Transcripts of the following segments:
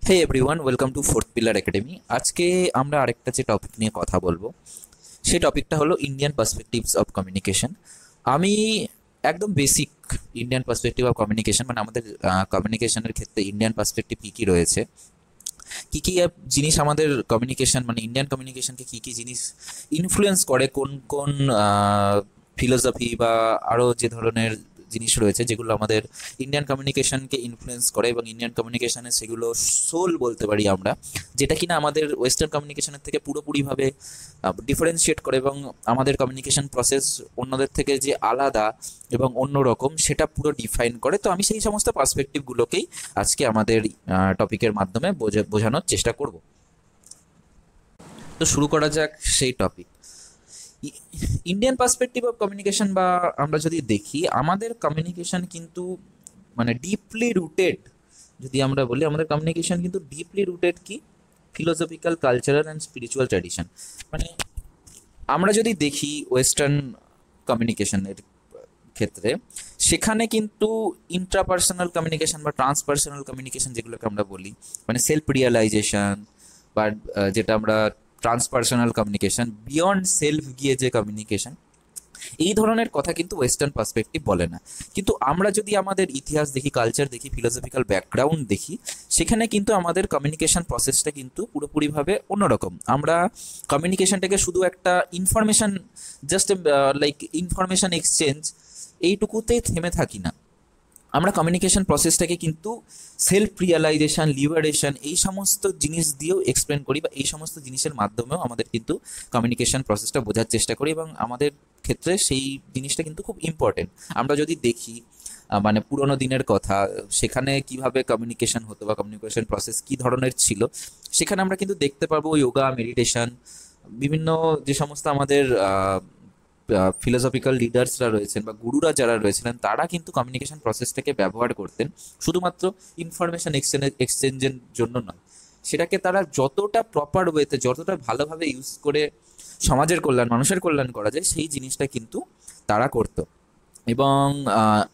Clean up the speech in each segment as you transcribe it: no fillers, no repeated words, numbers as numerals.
Hey everyone, welcome to fourth pillar academy. আজকে আমরা আরেকটা যে টপিক নিয়ে কথা বলবো, সেই টপিকটা হলো ইন্ডিয়ান পার্সপেক্টিভস অফ কমিউনিকেশন। আমি একদম basic Indian perspective of communication, মানে আমাদের কমিউনিকেশনের ক্ষেত্রে ইন্ডিয়ান পার্সপেক্টিভ কী কী রয়েছে, কী কী জিনিস আমাদের কমিউনিকেশন মানে ইন্ডিয়ান কমিউনিকেশনকে কী কী জিনিস ইনফ্লুয়েন্স করে, কোন কোন ফিলোসফি বা আরও যে ধরনের জিনিস রয়েছে যেগুলো আমাদের ইন্ডিয়ান কমিউনিকেশনকে ইনফ্লুয়েন্স করে এবং ইন্ডিয়ান কমিউনিকেশনের সেগুলো সোল বলতে পারি আমরা, যেটা কিনা আমাদের ওয়েস্টার্ন কমিউনিকেশনের থেকে পুরোপুরিভাবে ডিফারেন্সিয়েট করে এবং আমাদের কমিউনিকেশন প্রসেস অন্যদের থেকে যে আলাদা এবং অন্যরকম সেটা পুরো ডিফাইন করে। তো আমি সেই সমস্ত পার্সপেক্টিভগুলোকেই আজকে আমাদের টপিকের মাধ্যমে বোঝানোর চেষ্টা করব। তো শুরু করা যাক সেই topic. Indian perspective of communication, বা আমরা যদি দেখি আমাদের কমিউনিকেশন কিন্তু মানে ডিপলি রুটেড, যদি আমরা বলি আমাদের কমিউনিকেশন কিন্তু ডিপলি রুটেড কি philosophical, cultural and spiritual tradition. মানে আমরা যদি দেখি ওয়েস্টার্ন কমিউনিকেশনের ক্ষেত্রে, সেখানে কিন্তু ইন্ট্রাপার্সোনাল কমিউনিকেশন বা ট্রান্সপার্সোনাল কমিউনিকেশন যেগুলোকে আমরা বলি, মানে সেলফ রিয়েলাইজেশন বা যেটা আমরা ট্রান্সপার্সোনাল কমিউনিকেশন, বিয়ন্ড সেলফ গিয়ে যে কমিউনিকেশন, এই ধরনের কথা কিন্তু ওয়েস্টার্ন পার্সপেক্টিভ বলে না। কিন্তু আমরা যদি আমাদের ইতিহাস দেখি, কালচার দেখি, ফিলোসফিক্যাল ব্যাকগ্রাউন্ড দেখি, সেখানে কিন্তু আমাদের কমিউনিকেশন প্রসেসটা কিন্তু পুরোপুরিভাবে অন্যরকম। আমরা কমিউনিকেশনটাকে শুধু একটা information, just like information exchange, এইটুকুতেই থেমে থাকি না। আমরা কমিউনিকেশন প্রসেসটাকে কিন্তু সেলফ রিয়ালাইজেশন, লিবারেশন, এই সমস্ত জিনিস দিয়েও এক্সপ্লেন করি, বা এই সমস্ত জিনিসের মাধ্যমেও আমাদের কিন্তু কমিউনিকেশন প্রসেসটা বোঝার চেষ্টা করি, এবং আমাদের ক্ষেত্রে সেই জিনিসটা কিন্তু খুব ইম্পর্টেন্ট। আমরা যদি দেখি মানে পুরোনো দিনের কথা, সেখানে কিভাবে কমিউনিকেশন হতো বা কমিউনিকেশন প্রসেস কী ধরনের ছিল, সেখানে আমরা কিন্তু দেখতে পারবো যোগা, মেডিটেশন, বিভিন্ন যে সমস্ত আমাদের ফিলোসফিক্যাল লিডার্সরা রয়েছেন বা গুরুরা যারা রয়েছিলেন, তারা কিন্তু কমিউনিকেশন প্রসেসটাকে ব্যবহার করতেন শুধুমাত্র ইনফরমেশন এক্সচেঞ্জের জন্য নয়, সেটাকে তারা যতটা প্রপার ওয়েতে, যতটা ভালোভাবে ইউজ করে সমাজের কল্যাণ, মানুষের কল্যাণ করা যায়, সেই জিনিসটা কিন্তু তারা করতো। এবং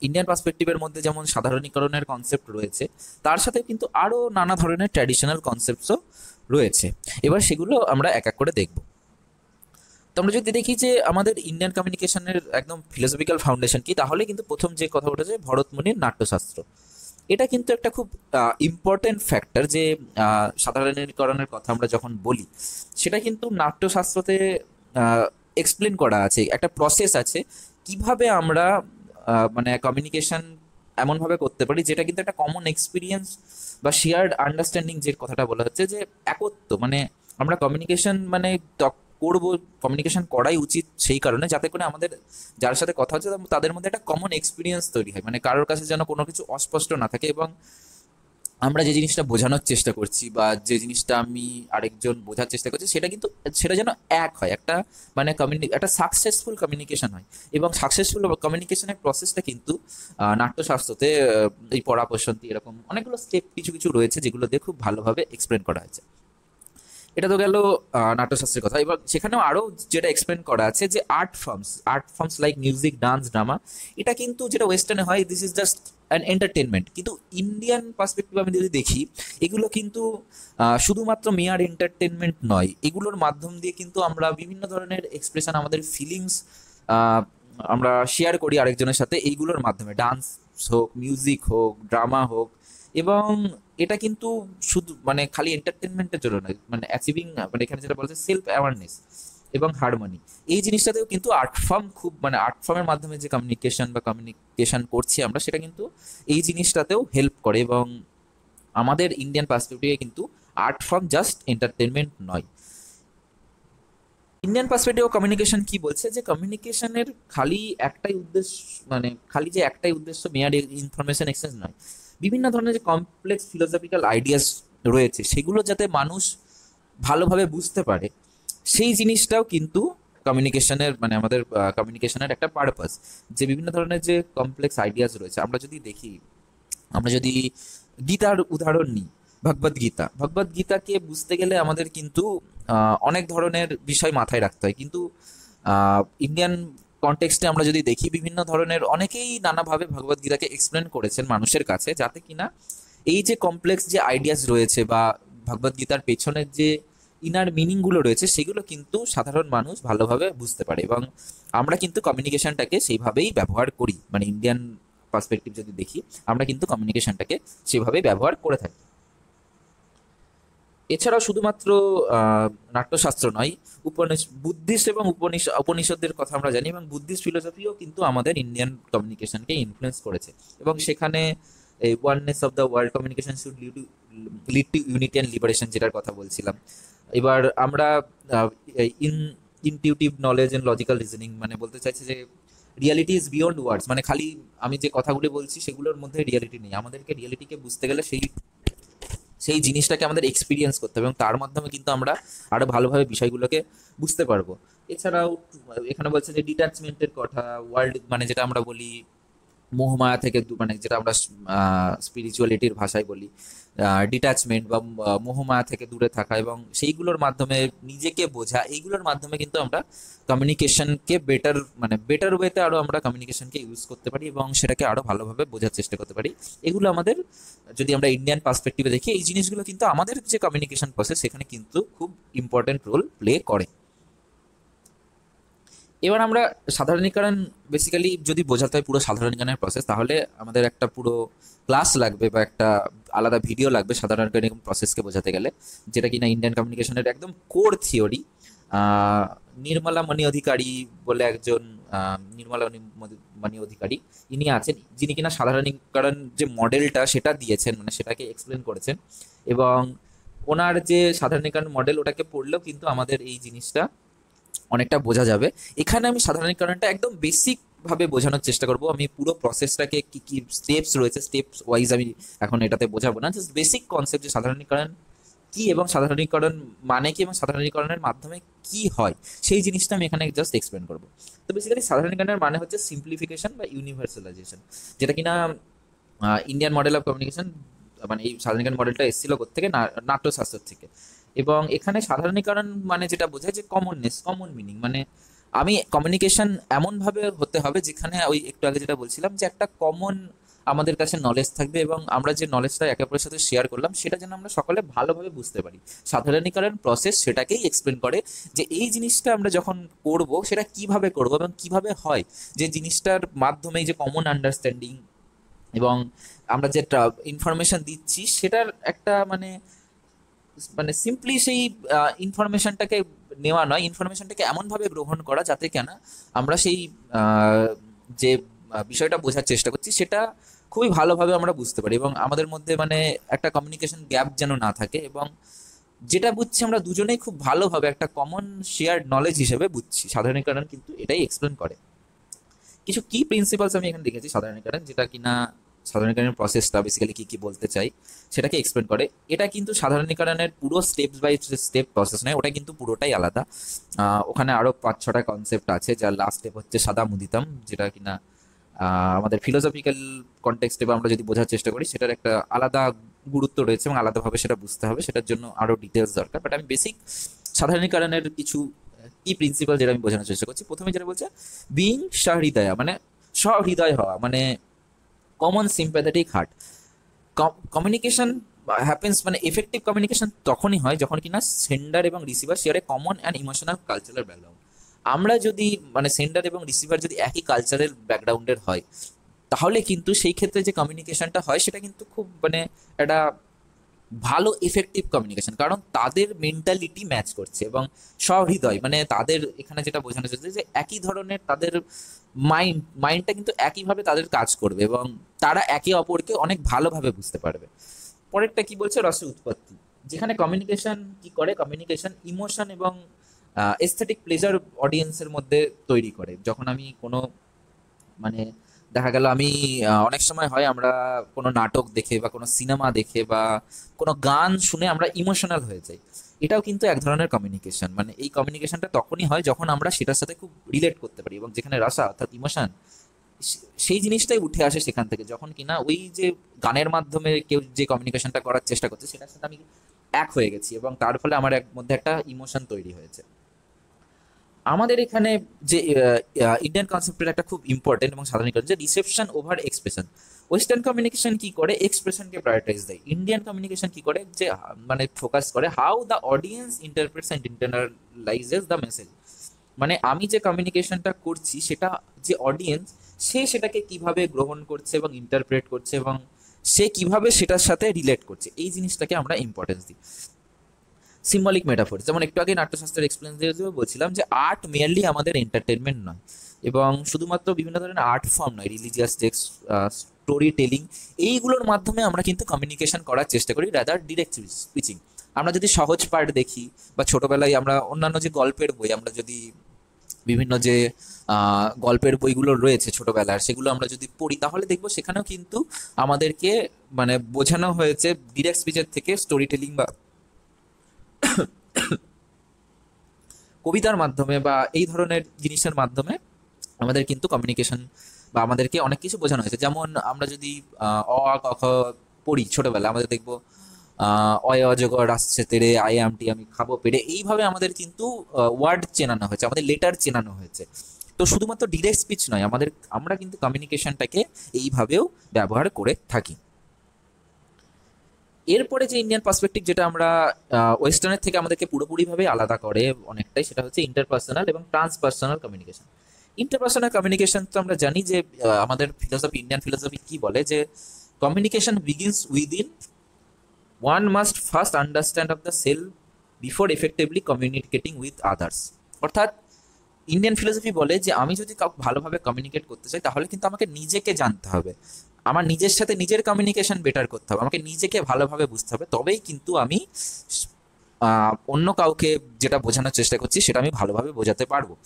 ইন্ডিয়ান পার্সপেক্টিভের মধ্যে যেমন সাধারণীকরণের কনসেপ্ট রয়েছে, তার সাথে কিন্তু আরও নানা ধরনের ট্র্যাডিশনাল কনসেপ্টসও রয়েছে। এবার সেগুলো আমরা এক এক করে দেখব। তো আমরা যদি দেখি যে আমাদের ইন্ডিয়ান কমিউনিকেশনের একদম ফিলোসফিক্যাল ফাউন্ডেশন কি, তাহলে কিন্তু প্রথম যে কথা উঠেছে ভরতমুনির নাট্যশাস্ত্র। এটা কিন্তু একটা খুব ইম্পর্টেন্ট ফ্যাক্টর, যে সাধারণীকরণের কথা আমরা যখন বলি, সেটা কিন্তু নাট্যশাস্ত্রতে এক্সপ্লেন করা আছে, একটা প্রসেস আছে কিভাবে আমরা মানে কমিউনিকেশন এমনভাবে করতে পারি যেটা কিন্তু একটা কমন এক্সপিরিয়েন্স বা শেয়ার্ড আন্ডারস্ট্যান্ডিং, যে কথাটা বলা হচ্ছে যে একত্ব, মানে আমরা কমিউনিকেশন মানে করবো, কমিউনিকেশন করাই উচিত সেই কারণে যাতে করে আমাদের যার সাথে কথা হচ্ছে তাদের মধ্যে একটা কমন এক্সপিরিয়েন্স তৈরি হয়, মানে কারোর কাছে যেন কোনো কিছু অস্পষ্ট না থাকে, এবং আমরা যে জিনিসটা বোঝানোর চেষ্টা করছি বা যে জিনিসটা আমি আরেকজন বোঝার চেষ্টা করছি, সেটা কিন্তু সেটা যেন এক হয়, একটা মানে একটা সাকসেসফুল কমিউনিকেশন হয়। এবং সাকসেসফুল কমিউনিকেশনের প্রসেসটা কিন্তু নাট্যশাস্ত্রতে এই পরাপশন্তি এরকম অনেকগুলো স্টেপ কিছু কিছু রয়েছে, যেগুলো দিয়ে খুব ভালোভাবে এক্সপ্লেন করা হয়েছে। এটা তো গেল নাট্যশাস্ত্রের কথা। এবার সেখানেও আরও যেটা এক্সপ্লেন করা আছে, যে art forms like music, dance, drama, এটা কিন্তু যেটা ওয়েস্টার্নে হয়, this is just an entertainment, কিন্তু ইন্ডিয়ান পার্সপেক্টিভ আমি যদি দেখি, এগুলো কিন্তু শুধুমাত্র মেয়ার এন্টারটেনমেন্ট নয়, এগুলোর মাধ্যম দিয়ে কিন্তু আমরা বিভিন্ন ধরনের এক্সপ্রেশন, আমাদের ফিলিংস আমরা শেয়ার করি আরেকজনের সাথে এইগুলোর মাধ্যমে, ডান্স হোক, মিউজিক হোক, ড্রামা হোক। এবং এটা কিন্তু শুধু মানে খালি এন্টারটেনমেন্টের জন্য নয়, মানে অ্যাচিভিং, মানে এখানে যেটা বলছে সেলফ অ্যাওয়ারনেস এবং হারমোনি, এই জিনিসটাতেও কিন্তু আর্ট ফর্ম খুব, মানে আর্ট ফর্মের মাধ্যমে যে কমিউনিকেশন করছি আমরা, সেটা কিন্তু এই জিনিসটাতেও হেল্প করে। এবং আমাদের ইন্ডিয়ান পার্সপেক্টিভে কিন্তু আর্ট ফর্ম জাস্ট এন্টারটেনমেন্ট নয়। ইন্ডিয়ান পার্সপেক্টিভ অফ কমিউনিকেশন কি বলছে, যে কমিউনিকেশনের খালি একটাই উদ্দেশ্য, মানে খালি যে একটাই উদ্দেশ্য মেয়ার ইনফরমেশন এক্সচেঞ্জ নয়, বিভিন্ন ধরনের যে কমপ্লেক্স ফিলোসফিক্যাল আইডিয়াস রয়েছে, সেগুলো যাতে মানুষ ভালোভাবে বুঝতে পারে, সেই জিনিসটাও কিন্তু কমিউনিকেশনের, মানে আমাদের কমিউনিকেশনের একটা পারপাস। যে বিভিন্ন ধরনের যে কমপ্লেক্স আইডিয়াস রয়েছে, আমরা যদি দেখি, আমরা যদি গীতার উদাহরণ নিই, ভগবদ্গীতাকে বুঝতে গেলে আমাদের কিন্তু অনেক ধরনের বিষয় মাথায় রাখতে হয়, কিন্তু ইন্ডিয়ান কনটেক্সটে আমরা যদি দেখি, বিভিন্ন ধরনের অনেকেই নানাভাবে ভগবদ্গীতাকে এক্সপ্লেন করেছেন মানুষের কাছে, যাতে কিনা এই যে কমপ্লেক্স যে আইডিয়াস রয়েছে বা ভগবদ গীতার পেছনের যে ইনার মিনিংগুলো রয়েছে সেগুলো কিন্তু সাধারণ মানুষ ভালোভাবে বুঝতে পারে, এবং আমরা কিন্তু কমিউনিকেশনটাকে সেইভাবেই ব্যবহার করি, মানে ইন্ডিয়ান পার্সপেক্টিভ যদি দেখি আমরা কিন্তু কমিউনিকেশনটাকে সেভাবেই ব্যবহার করে থাকি। এছাড়াও শুধুমাত্র নাট্যশাস্ত্র নয়, বুদ্ধিস্ট এবং উপনিষদের কথা আমরা জানি, এবং বুদ্ধিস্ট ফিলোসফিও কিন্তু আমাদের ইন্ডিয়ান কমিউনিকেশনকে ইনফ্লুয়েন্স করেছে, এবং সেখানে এই oneness of the world communication should lead to unity and liberation যেটার কথা বলছিলাম। এবার আমরা intuitive knowledge and logical reasoning, মানে বলতে চাইছি যে রিয়ালিটি ইজ বিয়ন্ড ওয়ার্ডস, মানে খালি আমি যে কথাগুলি বলছি সেগুলোর মধ্যে রিয়ালিটি নেই, আমাদেরকে রিয়ালিটিকে বুঝতে গেলে সেই সেই জিনিসটাকে আমাদের এক্সপিরিয়েন্স করতে হবে, এবং তার মাধ্যমে কিন্তু আমরা আরো ভালোভাবে বিষয়গুলোকে বুঝতে পারবো। এছাড়াও এখানে বলছে যে ডিট্যাচমেন্টের কথা, ওয়ার্ল্ড মানে যেটা আমরা বলি মোহমায়া থেকে মানে যেটা আমরা স্পিরিচুয়ালিটির ভাষায় বলি ডিট্যাচমেন্ট বা মোহমায়া থেকে দূরে থাকা, এবং সেইগুলোর মাধ্যমে নিজেকে বোঝা, এইগুলোর মাধ্যমে কিন্তু আমরা কমিউনিকেশনকে বেটার ওয়েতে আরো আমরা কমিউনিকেশনকে ইউজ করতে পারি এবং সেটাকে আরো ভালোভাবে বোঝার চেষ্টা করতে পারি। এগুলো আমাদের, যদি আমরা ইন্ডিয়ান পার্সপেক্টিভে দেখি, এই জিনিসগুলো কিন্তু আমাদের যে কমিউনিকেশন প্রসেস সেখানে কিন্তু খুব ইম্পর্টেন্ট রোল প্লে করে। এবার আমরা সাধারণীকরণ বেসিক্যালি যদি বোঝাতে হয় পুরো সাধারণীকরণের প্রসেস, তাহলে আমাদের একটা পুরো ক্লাস লাগবে বা একটা আলাদা ভিডিও লাগবে সাধারণীকরণ প্রসেসকে বোঝাতে গেলে, যেটা কিনা ইন্ডিয়ান কমিউনিকেশনের একদম কোর থিওরি। নির্মলা মণি অধিকারী বলে একজন নির্মলা মণি অধিকারী ইনি আছেন, যিনি কিনা সাধারণীকরণ যে মডেলটা সেটা দিয়েছেন, মানে সেটাকে এক্সপ্লেন করেছেন, এবং ওনার যে সাধারণীকরণ মডেল ওটাকে পড়লেও কিন্তু আমাদের এই জিনিসটা অনেকটা বোঝা যাবে। এখানে আমি সাধারণীকরণটা একদম বেসিক ভাবে বোঝানোর চেষ্টা করব, আমি পুরো প্রসেসটাকে কি কি স্টেপস রয়েছে স্টেপস ওয়াইজ আমি এখন এটাতে বোঝাবো না, জাস্ট বেসিক কনসেপ্ট যে সাধারণীকরণ কি এবং সাধারণীকরণ মানে কি এবং সাধারণীকরণের মাধ্যমে কি হয় সেই জিনিসটা আমি এখানে জাস্ট এক্সপ্লেন করবো। তো বেসিক্যালি সাধারণীকরণের মানে হচ্ছে সিম্পলিফিকেশন বা ইউনিভার্সালাইজেশন, যেটা কিনা ইন্ডিয়ান মডেল অফ কমিউনিকেশন, মানে এই সাধারণীকরণ মডেলটা এসেছিল থেকে নাট্যশাস্ত্র থেকে। এবং এখানে সাধারণীকরণ মানে যেটা বোঝায় যে কমননেস, কমন মিনিং, মানে আমি কমিউনিকেশন এমনভাবে হতে হবে যেখানে ওই একটু আগে যেটা বলছিলাম যে একটা কমন আমাদের কাছে নলেজ থাকবে, এবং আমরা যে নলেজটা একে অপরের সাথে শেয়ার করলাম সেটা যেন আমরা সকলে ভালোভাবে বুঝতে পারি। সাধারণীকরণ প্রসেস সেটাকেই এক্সপ্লেন করে যে এই জিনিসটা আমরা যখন করব সেটা কিভাবে করব এবং কিভাবে হয়, যে জিনিসটার মাধ্যমে যে কমন আন্ডারস্ট্যান্ডিং এবং আমরা যে ইনফরমেশন দিচ্ছি সেটার একটা মানে মানে সিম্পলি সেই ইনফরমেশনটাকে নেওয়া নয়, ইনফরমেশনটাকে এমনভাবে গ্রহণ করা যাতে কেন আমরা সেই যে বিষয়টা বোঝার চেষ্টা করছি সেটা খুবই ভালোভাবে আমরা বুঝতে পারি, এবং আমাদের মধ্যে মানে একটা কমিউনিকেশন গ্যাপ যেন না থাকে, এবং যেটা বুঝছি আমরা দুজনেই খুব ভালোভাবে একটা কমন শেয়ার্ড নলেজ হিসেবে বুঝছি। সাধারণীকরণ কিন্তু এটাই এক্সপ্লেন করে। কিছু কি প্রিন্সিপালস আমি এখানে দেখেছি সাধারণীকরণ, যেটা কিনা সাধারণীকরণের প্রসেসটা বেসিক্যালি কি কি বলতে চাই সেটাকে এক্সপ্লেন করে। এটা কিন্তু সাধারণীকরণের পুরো স্টেপ বাই স্টেপ প্রসেস নয়, ওটা কিন্তু পুরোটাই আলাদা। ওখানে আরো 5-6টা কনসেপ্ট আছে, যার লাস্ট স্টেপ হচ্ছে সাদা মুদিতাম, যেটা কিনা আমাদের ফিলোসফিক্যাল কনটেক্সটে বা আমরা যদি বোঝার চেষ্টা করি সেটার একটা আলাদা গুরুত্ব রয়েছে এবং আলাদাভাবে সেটা বুঝতে হবে, সেটার জন্য আরো ডিটেলস দরকার। বাট আমি বেসিক সাধারণীকরণের কিছু কি প্রিন্সিপাল যেটা আমি বোঝানোর চেষ্টা করছি। প্রথমে যেটা বলছে বিং সহৃদয়া, মানে সহৃদয় হওয়া, মানে common sympathetic heart. Communication happens, মানে এফেক্টিভ কমিউনিকেশন তখনই হয় যখন কিনা সেন্ডার এবং রিসিভার শেয়ারে common and emotional cultural background. আমরা যদি মানে সেন্ডার এবং রিসিভার যদি একই কালচারাল ব্যাকগ্রাউন্ডের হয় তাহলে কিন্তু সেই ক্ষেত্রে যে কমিউনিকেশনটা হয় সেটা কিন্তু খুব মানে একটা ভালো এফেক্টিভ কমিউনিকেশন, কারণ তাদের মেন্টালিটি ম্যাচ করছে এবং সহৃদয় মানে তাদের এখানে যেটা বোঝানো যাচ্ছে যে একই ধরনের তাদের মাইন্ডটা কিন্তু একইভাবে তাদের কাজ করবে এবং তারা একে অপরকে অনেক ভালোভাবে বুঝতে পারবে। পরেরটা কি বলছে রসের উৎপত্তি, যেখানে কমিউনিকেশন কি করে, কমিউনিকেশন ইমোশন এবং এস্থেটিক প্লেজার অডিয়েন্সের মধ্যে তৈরি করে। যখন আমি কোনো মানে দেখা গেল আমি অনেক সময় হয় আমরা কোনো নাটক দেখে বা কোনো সিনেমা দেখে বা কোনো গান শুনে আমরা ইমোশনাল হয়ে যাই, এটাও কিন্তু এক ধরনের কমিউনিকেশন। মানে এই কমিউনিকেশনটা তখনই হয় যখন আমরা সেটার সাথে খুব রিলেট করতে পারি, এবং যেখানে রাসা অর্থাৎ ইমোশন সেই জিনিসটাই উঠে আসে সেখান থেকে, যখন কিনা ওই যে গানের মাধ্যমে কেউ যে কমিউনিকেশনটা করার চেষ্টা করছে সেটার সাথে আমি এক হয়ে গেছি এবং তার ফলে আমার মধ্যে একটা ইমোশন তৈরি হয়েছে। আমাদের এখানে যে ইন্ডিয়ান কনসেপ্টের একটা খুব ইম্পর্টেন্ট এবং সাধারণীকরণ যে reception over expression, western communication কি করে, এক্সপ্রেশনকে প্রায়োরিটাইজ দেয়। ইন্ডিয়ান কমিউনিকেশন কি করে, যে মানে ফোকাস করে how the audience interprets and internalises the message. মানে আমি যে কমিউনিকেশনটা করছি সেটা যে অডিয়েন্স, সে সেটাকে কিভাবে গ্রহণ করছে এবং ইন্টারপ্রেট করছে এবং সে কিভাবে সেটার সাথে রিলেট করছে, এই জিনিসটাকে আমরা ইম্পর্টেন্স দিই। সিম্বলিক মেটাফোর, যেমন একটু আগে নাট্যশাস্ত্রের এক্সপ্লেন দিয়ে বলছিলাম যে আর্ট মেয়ারলি আমাদের এন্টারটেনমেন্ট নয়, এবং শুধুমাত্র বিভিন্ন ধরনের আর্ট ফর্ম নয়, রিলিজিয়াস টেক্সট, স্টোরি টেলিং, এইগুলোর মাধ্যমে আমরা কিন্তু কমিউনিকেশন করার চেষ্টা করি, রাদার ডিরেক্ট স্পিচিং। আমরা যদি সহজ পাঠ দেখি বা ছোটবেলায় আমরা অন্যান্য যে গল্পের বই, আমরা যদি বিভিন্ন যে গল্পের বইগুলো রয়েছে ছোটবেলার, সেগুলো আমরা যদি পড়ি তাহলে দেখবো সেখানেও কিন্তু আমাদেরকে মানে বোঝানো হয়েছে ডিরেক্ট স্পিচের থেকে স্টোরি টেলিং বা কবিতার মাধ্যমে বা এই ধরনের জিনিসের মাধ্যমে আমাদের কিন্তু কমিউনিকেশন বা আমাদেরকে অনেক কিছু বোঝানো হয়েছে। যেমন আমরা যদি অ আ ক খ পড়ি ছোটবেলা, আমাদের দেখবো অয় অজগর আসছে তেরে, আই আমটি আমি খাবো পেরে, এইভাবে আমাদের কিন্তু ওয়ার্ড চেনানো হয়েছে, আমাদের লেটার চেনানো হয়েছে। তো শুধুমাত্র ডিরেক্ট স্পিচ নয়, আমরা কিন্তু কমিউনিকেশনটাকে এইভাবেও ব্যবহার করে থাকি। এরপরে যে ইন্ডিয়ান পার্সপেক্টিভ, যেটা আমরা ওয়েস্টার্নের থেকে আমাদেরকে পুরোপুরিভাবে আলাদা করে অনেকটাই, সেটা হচ্ছে ইন্টারপার্সোনাল এবং ট্রান্সপার্সোনাল কমিউনিকেশন। ইন্টারপার্সোনাল কমিউনিকেশন তো আমরা জানি যে আমাদের ফিলোসফি, ইন্ডিয়ান ফিলোসফি কি বলে, যে communication begins within, one must first understand of the self before effectively communicating with others. অর্থাৎ ইন্ডিয়ান ফিলোসফি বলে যে আমি যদি কাউকে ভালোভাবে কমিউনিকেট করতে চাই তাহলে কিন্তু আমাকে নিজেকে জানতে হবে, আমার নিজের সাথে নিজের কমিউনিকেশন বেটার করতে হবে, আমাকে নিজেকে ভালোভাবে বুঝতে হবে, তবেই কিন্তু আমি অন্য কাউকে যেটা বোঝানোর চেষ্টা করছি সেটা আমি ভালোভাবে বোঝাতে পারবো।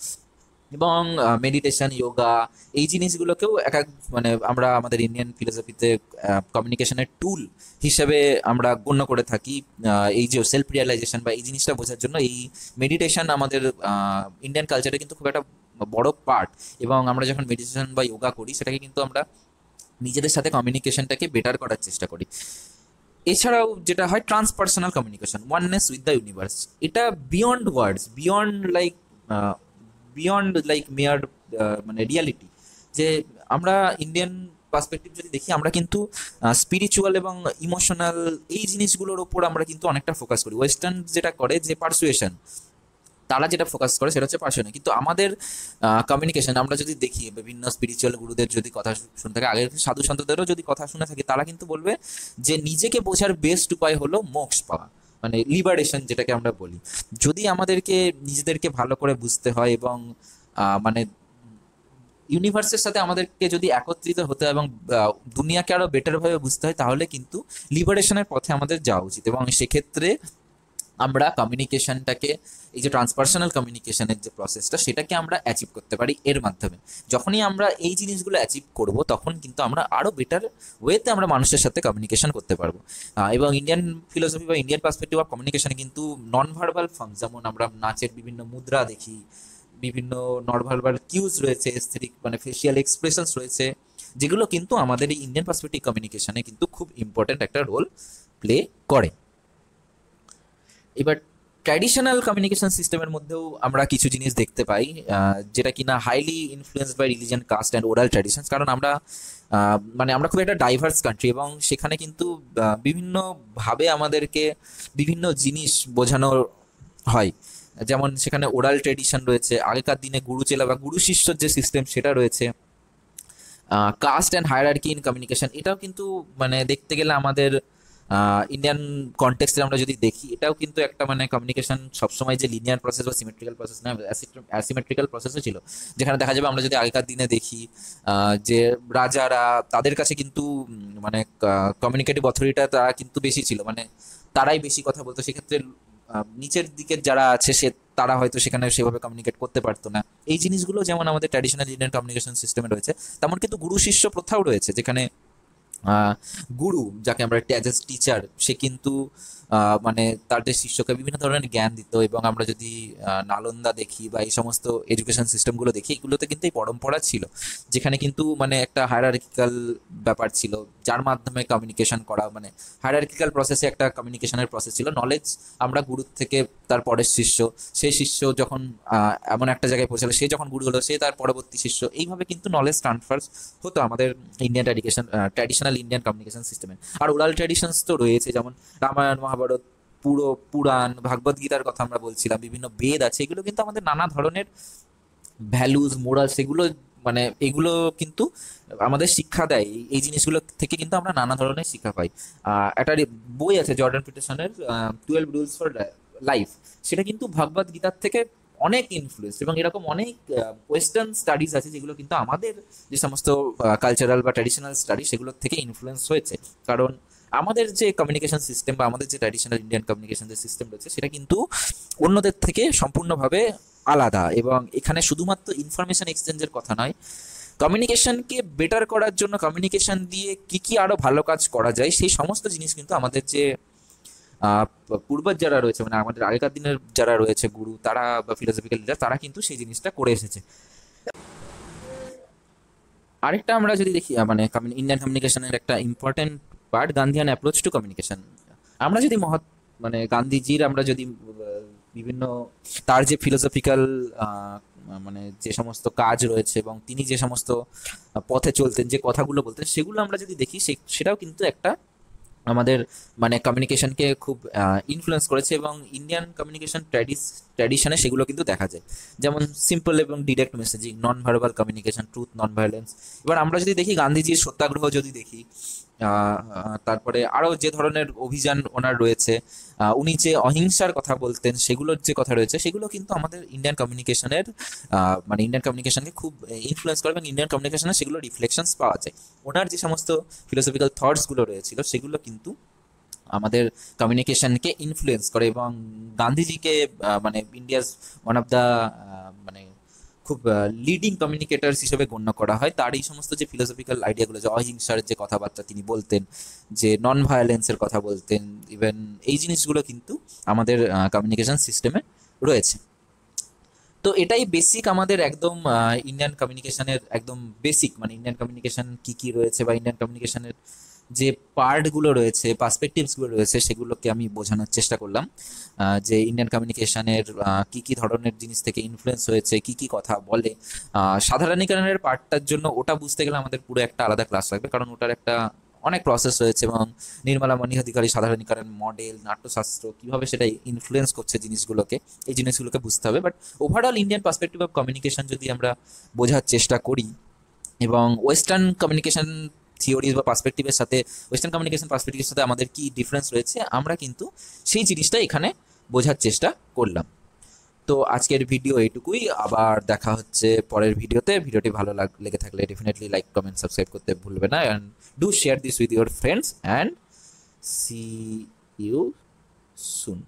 এবং মেডিটেশন, যোগা, এই জিনিসগুলোকেও এক এক মানে আমরা আমাদের ইন্ডিয়ান ফিলোসফিতে কমিউনিকেশনের টুল হিসেবে আমরা গণ্য করে থাকি। এই যে সেলফ রিয়েলাইজেশন বা এই জিনিসটা বোঝার জন্য এই মেডিটেশন আমাদের ইন্ডিয়ান কালচারে কিন্তু খুব একটা বড় পার্ট। এবং আমরা যখন মেডিটেশন বা যোগা করি সেটাকে কিন্তু আমরা নিজেদের সাথে কমিউনিকেশনটাকে বেটার করার চেষ্টা করি। এছাড়াও যেটা হয় transpersonal communication, oneness with the universe. এটা বিয়ন্ড ওয়ার্ডস, বিয়ন্ড লাইক মেয়ার মানে রিয়ালিটি। যে আমরা ইন্ডিয়ান পার্সপেক্টিভ যদি দেখি, আমরা কিন্তু স্পিরিচুয়াল এবং ইমোশনাল এই জিনিসগুলোর ওপর আমরা কিন্তু অনেকটা ফোকাস করি। ওয়েস্টার্ন যেটা করে যে পারসুয়েশন, তারা যেটা ফোকাস করে সেটা হচ্ছে পারসুয়েশন। কিন্তু আমাদের কমিউনিকেশন আমরা যদি দেখি, বিভিন্ন স্পিরিচুয়াল গুরুদের যদি কথা শুনে থাকি, আগের সাধু সন্তদেরও যদি কথা শুনে থাকি, তারা কিন্তু বলবে যে নিজেকে বোঝার বেস্ট উপায় হলো মোক্ষ পাওয়া, মানে লিবারেশন যেটাকে আমরা বলি। যদি আমাদেরকে নিজেদেরকে ভালো করে বুঝতে হয় এবং মানে ইউনিভার্সের সাথে আমাদেরকে যদি একত্রিত হতে হয় এবং দুনিয়াকে আরো বেটার ভাবে বুঝতে হয়, তাহলে কিন্তু লিবারেশনের পথে আমাদের যাওয়া উচিত। এবং সেক্ষেত্রে আমরা কমিউনিকেশনটাকে, এই যে ট্রান্সপার্সোনাল কমিউনিকেশনের যে প্রসেসটা, সেটাকে আমরা অ্যাচিভ করতে পারি এর মাধ্যমে। যখনই আমরা এই জিনিসগুলো অ্যাচিভ করব, তখন কিন্তু আমরা আরও বেটার ওয়েতে আমরা মানুষের সাথে কমিউনিকেশন করতে পারবো। এবং ইন্ডিয়ান ফিলোসফি বা ইন্ডিয়ান পার্সপেক্টিভ অফ কমিউনিকেশনে কিন্তু নন ভার্বাল ফর্ম, যেমন আমরা নাচের বিভিন্ন মুদ্রা দেখি, বিভিন্ন নন ভার্বাল কিউজ রয়েছে, এস্থেটিক মানে ফেসিয়াল এক্সপ্রেশনস রয়েছে, যেগুলো কিন্তু আমাদের এই ইন্ডিয়ান পার্সপেক্টিভ কমিউনিকেশনে কিন্তু খুব ইম্পর্ট্যান্ট একটা রোল প্লে করে। এবার ট্র্যাডিশনাল কমিউনিকেশন সিস্টেমের মধ্যেও আমরা কিছু জিনিস দেখতে পাই, যেটা কিনা highly influenced by religion, caste and oral traditions. কারণ আমরা মানে আমরা খুব একটা ডাইভার্স কান্ট্রি, এবং সেখানে কিন্তু বিভিন্নভাবে আমাদেরকে বিভিন্ন জিনিস বোঝানো হয়। যেমন সেখানে ওরাল ট্র্যাডিশন রয়েছে, আগেকার দিনে গুরু চেলা বা গুরু শিষ্যর যে সিস্টেম সেটা রয়েছে, caste and hierarchy in communication. এটাও কিন্তু মানে দেখতে গেলে আমাদের ইন্ডিয়ান কনটেক্সটে আমরা যদি দেখি, এটাও কিন্তু একটা মানে কমিউনিকেশন সবসময় যে লিনিয়ার প্রসেস বা সিমেট্রিক্যাল প্রসেস না, অ্যাসিমেট্রিক্যাল প্রসেসও ছিল। যেখানে দেখা যাবে আমরা যদি আগেকার দিনে দেখি যে রাজারা, তাদের কাছে কিন্তু মানে কমিউনিকেটিভ অথরিটিটা তারা কিন্তু বেশি ছিল, মানে তারাই বেশি কথা বলতো। সেক্ষেত্রে নিচের দিকের যারা আছে তারা হয়তো সেখানে সেভাবে কমিউনিকেট করতে পারতো না। এই জিনিসগুলো যেমন আমাদের ট্র্যাডিশনাল ইন্ডিয়ান কমিউনিকেশন সিস্টেমে রয়েছে, তেমন কিন্তু গুরু শিষ্য প্রথাও রয়েছে, যেখানে গুরু, যাকে আমরা অ্যাজ এ টিচার, সে কিন্তু মানে তার যে শিষ্যকে বিভিন্ন ধরনের জ্ঞান দিত। এবং আমরা যদি নালন্দা দেখি বা এই সমস্ত এডুকেশন সিস্টেমগুলো দেখি, এগুলোতে কিন্তু এই পরম্পরা ছিল, যেখানে কিন্তু মানে একটা হায়ারার্কিক্যাল ব্যাপার ছিল, যার মাধ্যমে কমিউনিকেশন করা, মানে হায়ারার্কিক্যাল প্রসেসে একটা কমিউনিকেশনের প্রসেস ছিল। নলেজ আমরা গুরুর থেকে তার পরের শিষ্য, সেই শিষ্য যখন এমন একটা জায়গায় পৌঁছালো, সে যখন গুরু হলো, সে তার পরবর্তী শিষ্য, এইভাবে কিন্তু নলেজ ট্রান্সফার হতো আমাদের ইন্ডিয়ান ট্র্যাডিশনাল ইন্ডিয়ান কমিউনিকেশন সিস্টেমে। আর ওরাল ট্র্যাডিশনস তো রয়েছে, যেমন রামায়ণ, মহাভারত, পুরো পুরাণ, ভাগবত গীতার কথা আমরা বলছিলাম, বিভিন্ন বেদ আছে, এগুলো কিন্তু আমাদের নানা ধরনের ভ্যালুজ, মোরাল, সেগুলো মানে এগুলো কিন্তু আমাদের শিক্ষা দেয়। এই জিনিসগুলো থেকে কিন্তু আমরা নানা ধরনের শিক্ষা পাই। একটা বই আছে জর্ডান পিটারসনের, 12 রুলস ফর লাইফ, সেটা কিন্তু ভগবত গীতার থেকে অনেক ইনফ্লুয়েন্স। এবং এরকম অনেক ওয়েস্টার্ন স্টাডিজ আছে যেগুলো কিন্তু আমাদের যে সমস্ত কালচারাল বা ট্র্যাডিশনাল স্টাডি, সেগুলোর থেকে ইনফ্লুয়েন্স হয়েছে। কারণ আমাদের যে কমিউনিকেশন সিস্টেম বা আমাদের যে ট্র্যাডিশনাল ইন্ডিয়ান কমিউনিকেশন যে সিস্টেম রয়েছে, সেটা কিন্তু অন্যদের থেকে সম্পূর্ণভাবে আলাদা। এবং এখানে শুধুমাত্র ইনফরমেশন এক্সচেঞ্জের কথা নয়, কমিউনিকেশনকে বেটার করার জন্য কমিউনিকেশন দিয়ে কি কি আরো ভালো কাজ করা যায়, সেই সমস্ত জিনিস কিন্তু আমাদের যে পূর্বজ যারা রয়েছে, মানে আমাদের আগেকার দিনের যারা রয়েছে গুরু, তারা বা ফিলোসফিক্যাল লিডার, তারা কিন্তু সেই জিনিসটা করে এসেছে। আরেকটা আমরা যদি দেখি, মানে ইন্ডিয়ান কমিউনিকেশনের একটা important part, Gandhian approach to communication. আমরা যদি মানে গান্ধীজির আমরা যদি বিভিন্ন তার যে ফিলোসফিক্যাল মানে যে সমস্ত কাজ রয়েছে এবং তিনি যে সমস্ত পথে চলতেন, যে কথাগুলো বলতেন, সেগুলো আমরা যদি দেখি, সেটাও কিন্তু একটা আমাদের মানে কমিউনিকেশনকে খুব ইনফ্লুয়েন্স করেছে। এবং ইন্ডিয়ান কমিউনিকেশন ট্র্যাডিশনে সেগুলো কিন্তু দেখা যায়, যেমন সিম্পল এবং direct messaging, non verbal communication, truth, non violence. এবার আমরা যদি দেখি গান্ধীজির সত্যাগ্রহ যদি দেখি, তারপরে আরও যে ধরনের অভিযান ওনার রয়েছে, উনি যে অহিংসার কথা বলতেন, সেগুলোর যে কথা রয়েছে, সেগুলো কিন্তু আমাদের ইন্ডিয়ান কমিউনিকেশনের মানে ইন্ডিয়ান কমিউনিকেশনকে খুব ইনফ্লুয়েন্স করে এবং ইন্ডিয়ান কমিউনিকেশনে সেগুলো রিফ্লেকশনস পাওয়া যায়। ওনার যে সমস্ত ফিলোসফিক্যাল থটসগুলো রয়েছিল, সেগুলো কিন্তু আমাদের কমিউনিকেশনকে ইনফ্লুয়েন্স করে। এবং গান্ধীজিকে মানে ইন্ডিয়াস ওয়ান অফ দ্য মানে খুব লিডিং কমিউনিকেটার্স হিসেবে গণ্য করা হয়। তার এই সমস্ত যে ফিলোসফিক্যাল আইডিয়াগুলো, যে অহিংসার যে কথাবার্তা তিনি বলতেন, যে নন ভায়োলেন্সের কথা বলতেন, ইভেন এই জিনিসগুলো কিন্তু আমাদের কমিউনিকেশন সিস্টেমে রয়েছে। তো এটাই বেসিক আমাদের একদম ইন্ডিয়ান কমিউনিকেশনের একদম বেসিক, মানে ইন্ডিয়ান কমিউনিকেশন কি কি রয়েছে বা ইন্ডিয়ান কমিউনিকেশনের যে পার্টগুলো রয়েছে, পার্সপেক্টিভসগুলো রয়েছে, সেগুলোকে আমি বোঝানোর চেষ্টা করলাম। যে ইন্ডিয়ান কমিউনিকেশনের কি কি ধরনের জিনিস থেকে ইনফ্লুয়েন্স হয়েছে, কি কি কথা বলে। সাধারণীকরণের পার্টটার জন্য ওটা বুঝতে গেলে আমাদের পুরো একটা আলাদা ক্লাস লাগবে, কারণ ওটার একটা অনেক প্রসেস রয়েছে। এবং নির্মলা মণি অধিকারী সাধারণীকরণ মডেল, নাট্যশাস্ত্র, কিভাবে সেটা ইনফ্লুয়েন্স করছে জিনিসগুলোকে, এই জিনিসগুলোকে বুঝতে হবে। But overall Indian perspective of communication যদি আমরা বোঝার চেষ্টা করি, এবং ওয়েস্টার্ন কমিউনিকেশন থিওরিজ বা পার্সপেক্টিভের সাথে ওয়েস্টার্ন কমিউনিকেশন পার্সপেক্টিভের সাথে আমাদের কি ডিফারেন্স রয়েছে, আমরা কিন্তু সেই জিনিসটা এখানে বোঝার চেষ্টা করলাম। তো আজকের ভিডিও এইটুকুই, আবার দেখা হচ্ছে পরের ভিডিওতে। ভিডিওটি ভালো লেগে থাকলে ডেফিনেটলি লাইক, কমেন্ট, সাবস্ক্রাইব করতে ভুলবে না, and do share this with your friends, and see you soon.